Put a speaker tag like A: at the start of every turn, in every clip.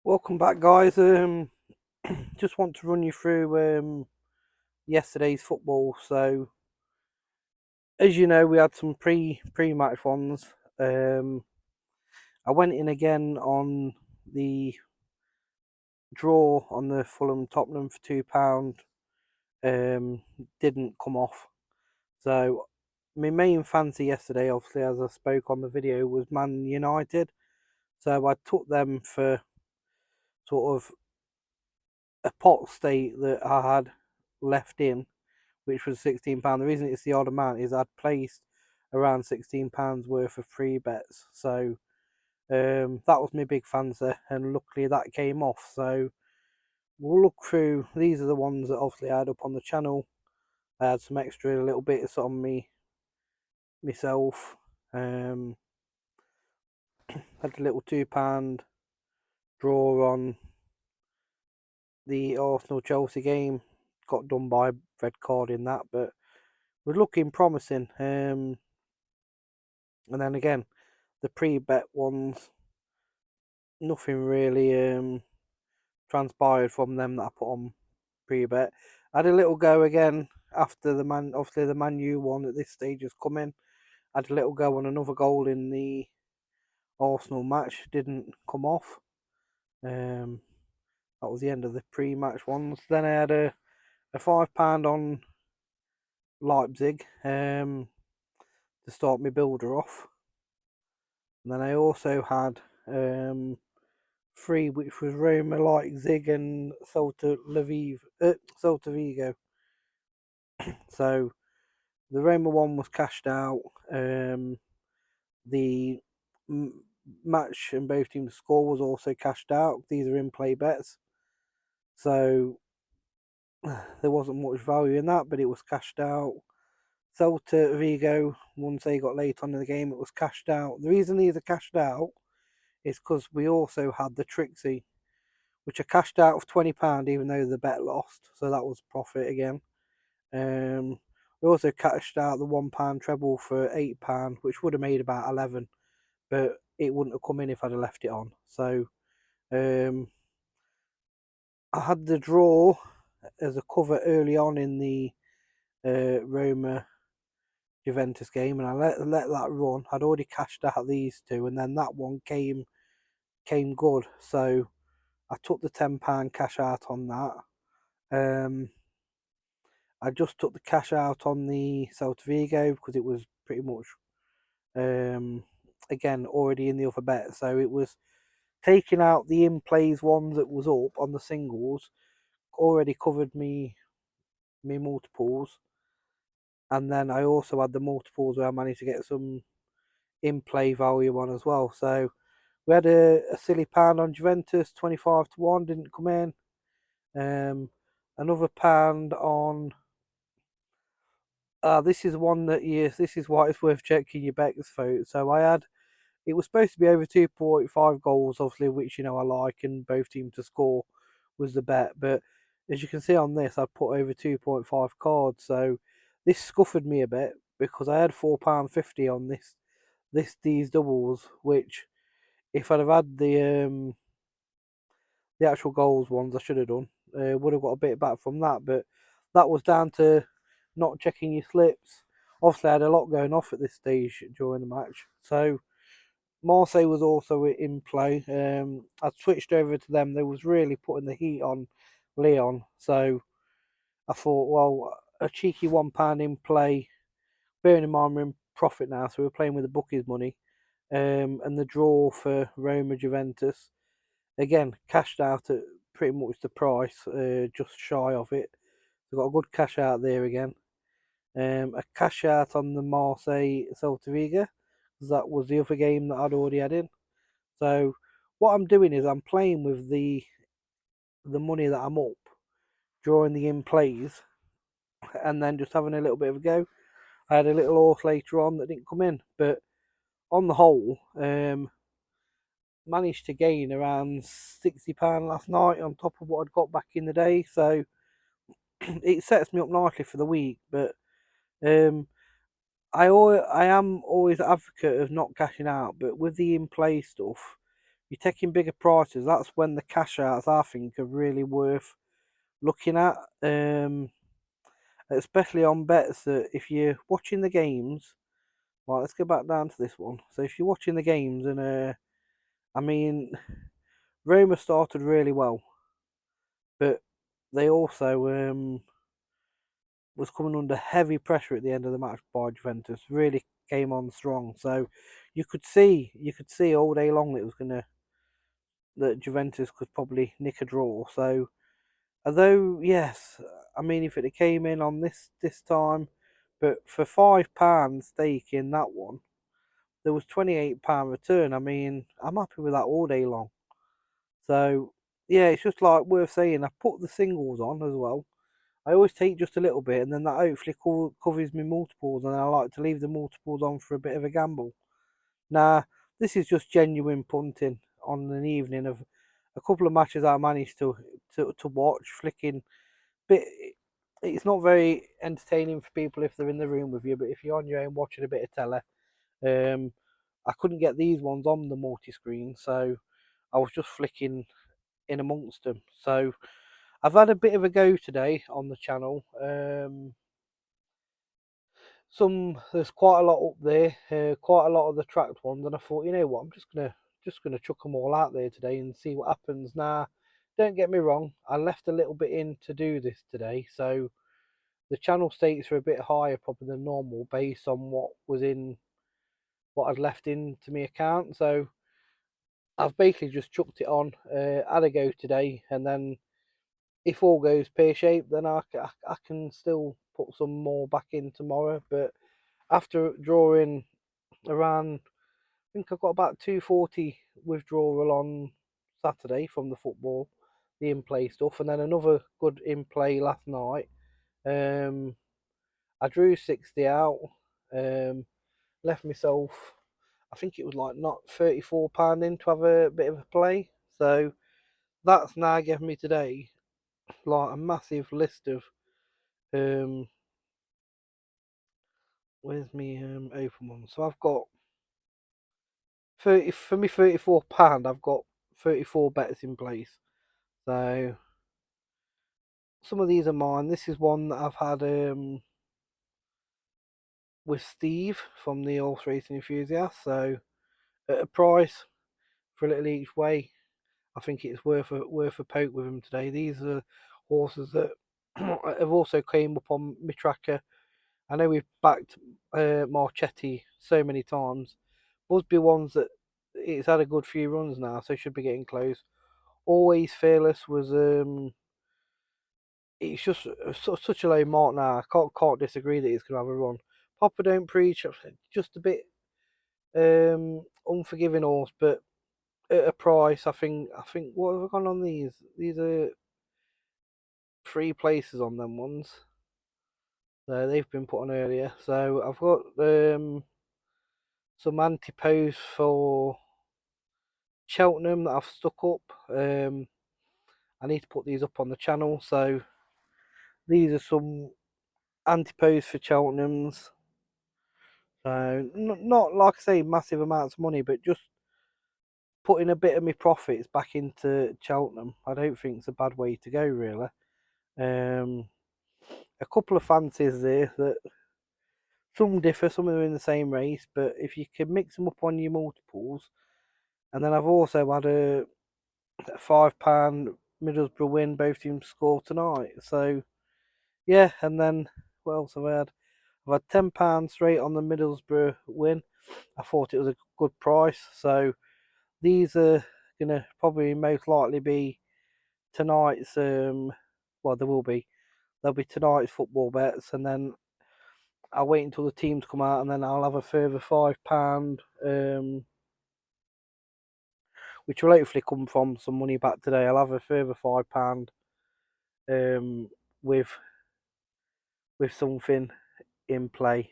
A: Welcome back, guys. Just want to run you through yesterday's football. So, as you know, we had some pre-match ones. I went in again on the draw on the Fulham Tottenham for £2. Didn't come off. So, my main fancy yesterday, obviously, as I spoke on the video, was Man United. So I took them for sort of a pot state that I had left in, which was £16. The reason it's the odd amount is I'd placed around £16 worth of free bets. So that was my big fancy, and luckily that came off. So we'll look through. These are the ones that obviously I had up on the channel. I had some extra little bits on me myself. Had a little £2 draw on the Arsenal Chelsea game. Got done by red card in that, but was looking promising. And then again, the pre-bet ones, nothing really transpired from them that I put on pre-bet. I had a little go again after obviously the Man U one at this stage has come in. I had a little go on another goal in the Arsenal match, didn't come off. That was the end of the pre-match ones. Then I had a £5 on Leipzig to start my builder off. And then I also had three, which was Roma, Leipzig, and Celta Vigo. So the Roma one was cashed out. The match and both teams' score was also cashed out. These are in play bets, so there wasn't much value in that, but it was cashed out. Celta Vigo, once they got late on in the game, it was cashed out. The reason these are cashed out is because we also had the Trixie, which I cashed out of £20, even though the bet lost, so that was profit again. We also cashed out the £1 treble for £8, which would have made about 11, but it wouldn't have come in if I'd have left it on. So I had the draw as a cover early on in the Roma Juventus game, and I let that run. I'd already cashed out these two, and then that one came good. So I took the £10 cash out on that. I just took the cash out on the Celta Vigo because it was pretty much again already in the other bet. So it was taking out the in plays ones that was up on the singles, already covered me multiples, and then I also had the multiples where I managed to get some in play value on as well. So we had a silly pound on Juventus, 25-1, didn't come in. Another pound on this is one that this is why it's worth checking your bets for. So it was supposed to be over 2.5 goals, obviously, which I like, and both teams to score was the bet. But as you can see on this, I put over 2.5 cards, so this scuffed me a bit because I had £4.50 on these doubles, which if I'd have had the actual goals ones, I should have done. Would have got a bit back from that, but that was down to not checking your slips. Obviously, I had a lot going off at this stage during the match. So Marseille was also in play. I switched over to them. They was really putting the heat on Leon. So I thought, well, a cheeky £1 in play. Bearing in mind we're in profit now, so we're playing with the bookies money. And the draw for Roma Juventus again cashed out at pretty much the price, just shy of it. So got a good cash out there again. A cash out on the Marseille Celta Vigo, because that was the other game that I'd already had in. So what I'm doing is I'm playing with the money that I'm up, drawing the in plays, and then just having a little bit of a go. I had a little horse later on that didn't come in, but on the whole, managed to gain around £60 last night on top of what I'd got back in the day. So it sets me up nicely for the week. But I am always an advocate of not cashing out, but with the in play stuff, you're taking bigger prices, that's when the cash outs I think are really worth looking at. Especially on bets that if you're watching the games, right, let's go back down to this one. So if you're watching the games and I mean Roma started really well, but they also was coming under heavy pressure at the end of the match by Juventus. Really came on strong. So you could see all day long that Juventus could probably nick a draw. So although yes, I mean if it came in on this time, but for £5 stake in that one, there was £28 return. I mean, I'm happy with that all day long. So yeah, it's just like worth saying. I put the singles on as well. I always take just a little bit, and then that hopefully covers me multiples, and I like to leave the multiples on for a bit of a gamble. Now, this is just genuine punting on an evening of a couple of matches I managed to watch, flicking. But it's not very entertaining for people if they're in the room with you. But if you're on your own watching a bit of telly, I couldn't get these ones on the multi-screen, so I was just flicking in amongst them. So I've had a bit of a go today on the channel. There's quite a lot up there, quite a lot of the tracked ones, and I thought, you know what, I'm just gonna chuck them all out there today and see what happens. Now, don't get me wrong, I left a little bit in to do this today, so the channel stakes are a bit higher probably than normal based on what I'd left into my account. So I've basically just chucked it on, had a go today, and then if all goes pear shaped, then I can still put some more back in tomorrow. But after drawing around, I think I've got about 240 withdrawal on Saturday from the football, the in-play stuff, and then another good in-play last night. I drew 60 out, um, left myself, I think it was like not £34 in to have a bit of a play. So that's now given me today like a massive list of um where's me open one. So I've got 30 for me £34, I've got 34 bets in place. So some of these are mine. This is one that I've had with Steve from the Horse Racing Enthusiast. So at a price for a little each way, I think it's worth a poke with him today. These are horses that have also came up on my tracker. I know we've backed Marchetti so many times. Must be ones that it's had a good few runs now, so should be getting close. Always Fearless was it's just such a low mark now. I can't disagree that it's gonna have a run. Papa Don't Preach, just a bit unforgiving horse, but at a price, I think what have I gone on these? These are 3 places on them ones. So they've been put on earlier. So I've got some anti-pose for Cheltenham that I've stuck up. I need to put these up on the channel. So these are some anti-pose for Cheltenhams. So not like I say massive amounts of money, but just putting a bit of my profits back into Cheltenham. I don't think it's a bad way to go, really. A couple of fancies there that some differ, some are in the same race, but if you can mix them up on your multiples, and then I've also had a £5 Middlesbrough win, both teams score tonight. So yeah, and then what else have I had? I've had £10 straight on the Middlesbrough win. I thought it was a good price, so these are gonna probably most likely be tonight's. Well, there will be. There'll be tonight's football bets, and then I'll wait until the teams come out, and then I'll have a further £5, which will hopefully come from some money back today. I'll have a further £5 um, with something in play.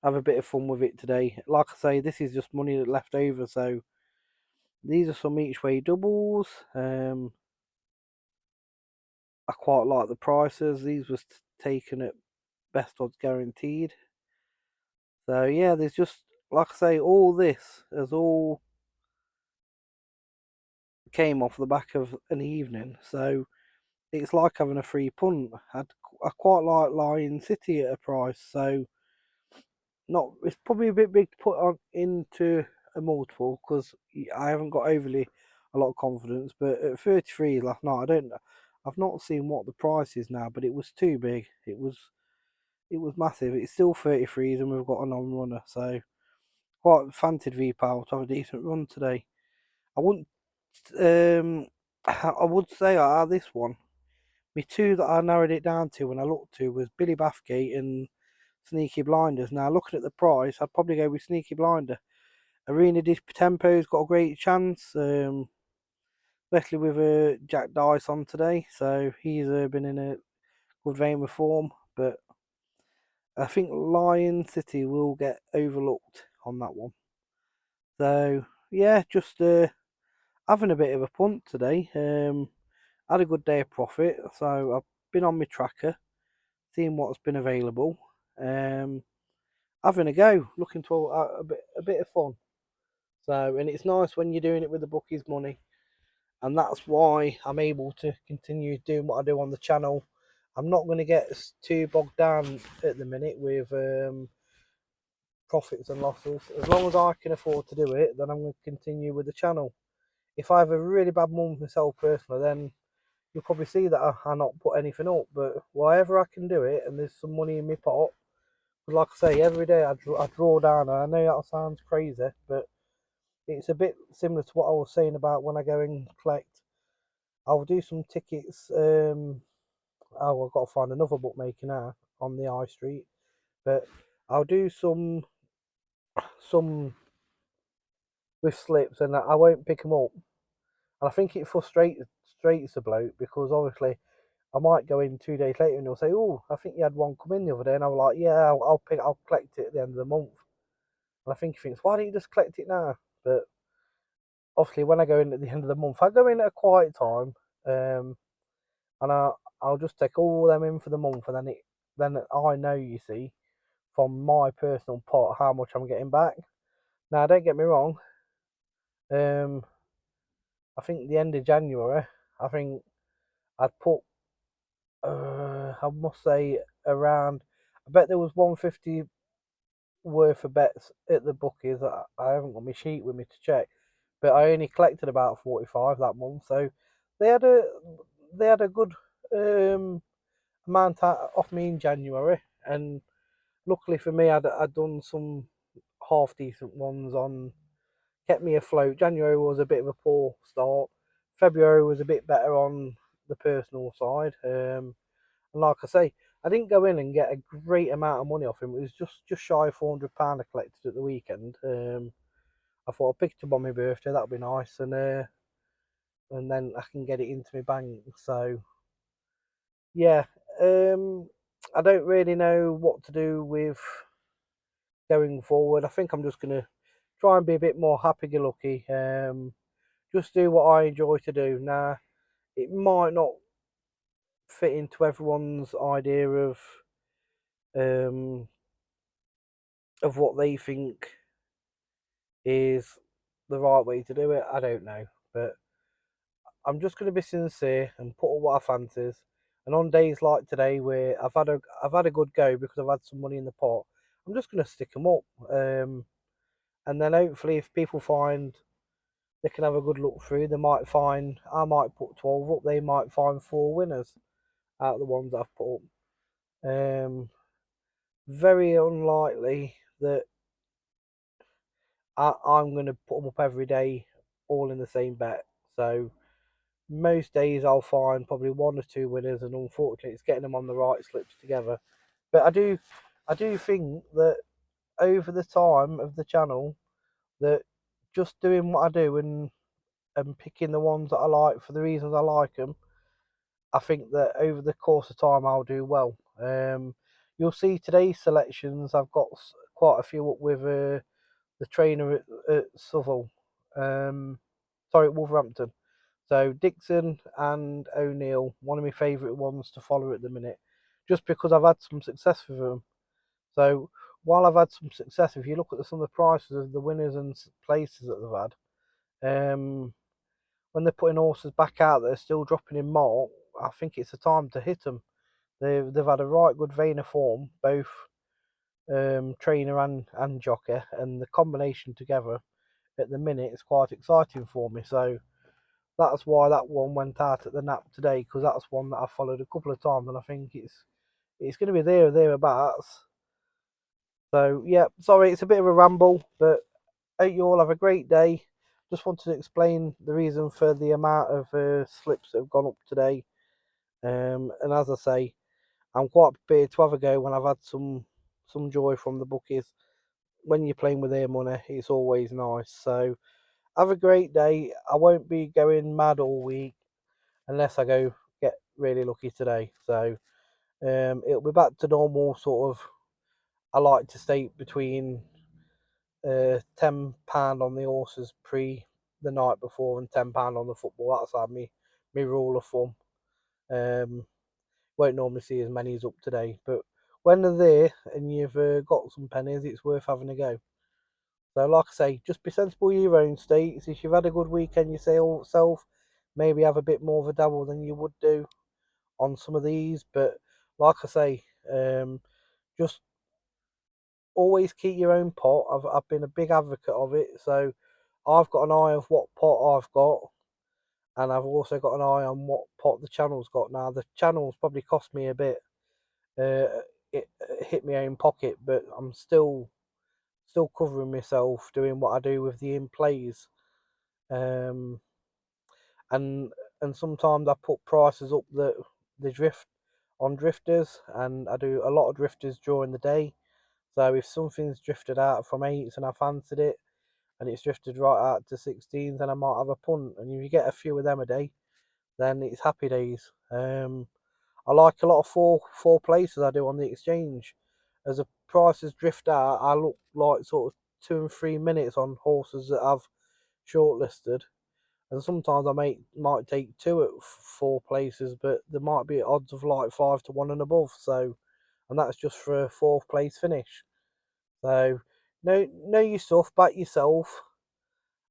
A: Have a bit of fun with it today. Like I say, this is just money that left over, so these are some each way doubles. I quite like the prices. These was taken at best odds guaranteed. So yeah, there's just like I say, all this is all came off the back of an evening, so it's like having a free punt. I quite like Lion City at a price, so not it's probably a bit big to put on into a multiple because I haven't got overly a lot of confidence. But at 33 last night, I've not seen what the price is now, but it was too big. It was massive. It's still 33s, and we've got a non-runner, so quite fancied V-Power to have a decent run today. I wouldn't. I would say this one. My two that I narrowed it down to when I looked to was Billy Bathgate and Sneaky Blinders. Now, looking at the price, I'd probably go with Sneaky Blinder. Arena Di Tempo's got a great chance, especially with Jack Dice on today. So he's been in a good vein of form. But I think Lion City will get overlooked on that one. So, yeah, just having a bit of a punt today. Had a good day of profit. So I've been on my tracker, seeing what's been available. Having a go, looking to a bit of fun. So, and it's nice when you're doing it with the bookies money, and that's why I'm able to continue doing what I do on the channel. I'm not going to get too bogged down at the minute with profits and losses. As long as I can afford to do it, then I'm going to continue with the channel. If I have a really bad month myself personally, then you'll probably see that I not put anything up. But wherever I can do it, and there's some money in my pot, like I say, every day I draw down. And I know that sounds crazy, but it's a bit similar to what I was saying about when I go and collect. I'll do some tickets. I've got to find another bookmaker now on the high street, but I'll do some with slips, and I won't pick them up. And I think it frustrates the bloke because obviously I might go in 2 days later and he'll say, "Oh, I think you had one come in the other day," and I'm like, "Yeah, I'll collect it at the end of the month." And I think he thinks, "Why don't you just collect it now?" But obviously, when I go in at the end of the month, I go in at a quiet time, and I'll just take all them in for the month, and then I know, you see, from my personal pot how much I'm getting back. Now, don't get me wrong. Um, I think the end of January, I think I'd put, I must say, around. I bet there was 150 worth of bets at the bookies. I haven't got my sheet with me to check, but I only collected about 45 that month. So they had a good amount off me in January, and luckily for me, I'd done some half decent ones on, kept me afloat. January was a bit of a poor start. February was a bit better on the personal side. And like I say, I didn't go in and get a great amount of money off him. It was just shy of £400 I collected at the weekend. I thought I picked up on my birthday. That'd be nice, and then I can get it into my bank. So yeah, I don't really know what to do with going forward. I think I'm just gonna try and be a bit more happy-go-lucky. Just do what I enjoy to do. Now, it might not fit into everyone's idea um, of what they think is the right way to do it. I don't know, but I'm just going to be sincere and put all what I fancies. And on days like today, where I've had a good go because I've had some money in the pot, I'm just going to stick them up. And then hopefully, if people find they can have a good look through, they might find I might put 12 up. They might find 4 winners out of the ones I've put up. Very unlikely that I'm going to put them up every day, all in the same bet. So most days I'll find probably 1 or 2 winners, and unfortunately, it's getting them on the right slips together. But I do think that over the time of the channel, that just doing what I do and picking the ones that I like for the reasons I like them, I think that over the course of time I'll do well. You'll see today's selections. I've got quite a few up with the trainer at Southall. Sorry, at Wolverhampton. So Dixon and O'Neill, one of my favourite ones to follow at the minute, just because I've had some success with them. So while I've had some success, if you look at some of the prices of the winners and places that they've had, when they're putting horses back out that are still dropping in mark, I think it's the time to hit them. They've had a right good vein of form, both trainer and jockey, and the combination together at the minute is quite exciting for me. So that's why that one went out at the nap today, because that's one that I followed a couple of times, and I think it's going to be there or thereabouts. So yeah, sorry, it's a bit of a ramble, but hope you all have a great day. Just wanted to explain the reason for the amount of slips that have gone up today. And as I say, I'm quite prepared to have a go when I've had some joy from the bookies. When you're playing with their money, it's always nice. So have a great day. I won't be going mad all week unless I go get really lucky today. So it'll be back to normal sort of. I like to stay between £10 on the horses pre the night before and £10 on the football. That's like me rule of thumb. Won't normally see as many as up today, but when they're there and you've got some pennies, it's worth having a go. So, like I say, just be sensible in your own states. If you've had a good weekend yourself, maybe have a bit more of a dabble than you would do on some of these. But like I say, just always keep your own pot. I've been a big advocate of it, so I've got an eye of what pot I've got, and I've also got an eye on what pot the channel's got. Now the channel's probably cost me a bit. It hit my own pocket, but I'm still covering myself doing what I do with the inplays. Um, and and sometimes I put prices up that they drift on drifters, and I do a lot of drifters during the day. So if something's drifted out from 8s and I fancied it, and it's drifted right out to 16s, then I might have a punt. And if you get a few of them a day, then it's happy days. I like a lot of four places I do on the exchange. As the prices drift out, I look like sort of 2 and 3 minutes on horses that I've shortlisted, and sometimes might take two at four places, but there might be odds of like 5 to 1 and above. So, and that's just for a fourth place finish. So, know your stuff, back yourself,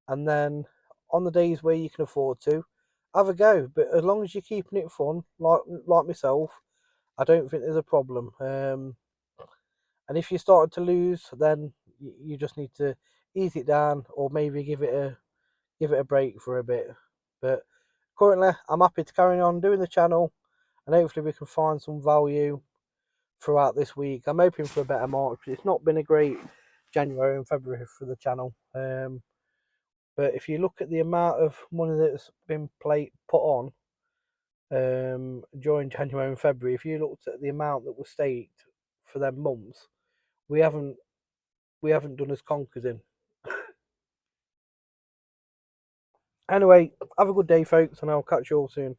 A: and then on the days where you can afford to, have a go. But as long as you're keeping it fun, like myself, I don't think there's a problem. And if you started to lose, then you just need to ease it down, or maybe give it a break for a bit. But currently, I'm happy to carry on doing the channel, and hopefully we can find some value throughout this week. I'm hoping for a better March. It's not been a great January and February for the channel. But if you look at the amount of money that's been put on during January and February, if you looked at the amount that was staked for them months, we haven't done as conkers in. Anyway, have a good day, folks, and I'll catch you all soon.